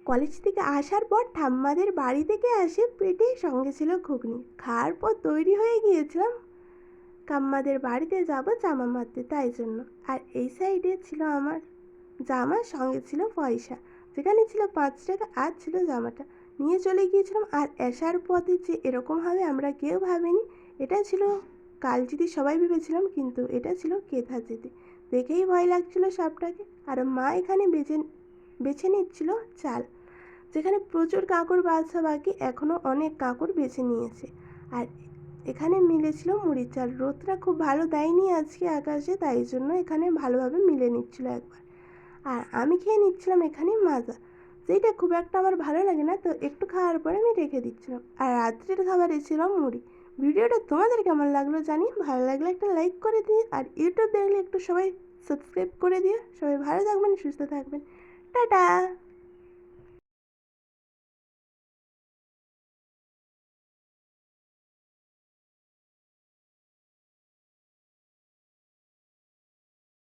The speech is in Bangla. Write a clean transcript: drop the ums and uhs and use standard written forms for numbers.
কলেজ থেকে আসার পর ঠাম্মাদের বাড়ি থেকে আসে পেটে সঙ্গে ছিল ঘুগনি। খাওয়ার পর তৈরি হয়ে গিয়েছিলাম কাম্মাদের বাড়িতে যাব জামা মারতে, তাই জন্য। আর এই সাইডে ছিল আমার জামার সঙ্গে ছিল পয়সা, যেখানে ছিল 5 টাকা আর ছিল জামাটা। নিয়ে চলে গিয়েছিলাম। আর আসার পথে যে এরকম হবে আমরা কেউ ভাবিনি। এটা ছিল কালচিতি সবাই ভেবেছিলাম, কিন্তু এটা ছিল কেতাচিতি। দেখেই ভয় লাগছিল সাপটাকে। আর মা এখানে বেছে নিচ্ছিল চাল, যেখানে প্রচুর কাঁকড় বাছা বাকি, এখনও অনেক কাঁকড় বেছে নিয়েছে। আর এখানে মিলেছিল মুড়ির চাল। রোদটা খুব ভালো দেয়নি আজকে আকাশে, তাই জন্য এখানে ভালোভাবে মিলে নিচ্ছিল একবার। আর আমি খেয়ে নিচ্ছিলাম এখানে মাজা, যেটা খুব একটা আমার ভালো লাগে না, তো একটু খাওয়ার পরে আমি রেখে দিচ্ছিলাম। আর রাত্রের খাবারে ছিল মুড়ি। ভিডিওটা তোমাদের কেমন লাগলো জানি, ভালো লাগলে একটা লাইক করে দিও, আর ইউটিউব দেখলে একটু সবাই সাবস্ক্রাইব করে দিও। সবাই ভালো থাকবেন, সুস্থ থাকবেন। টাটা।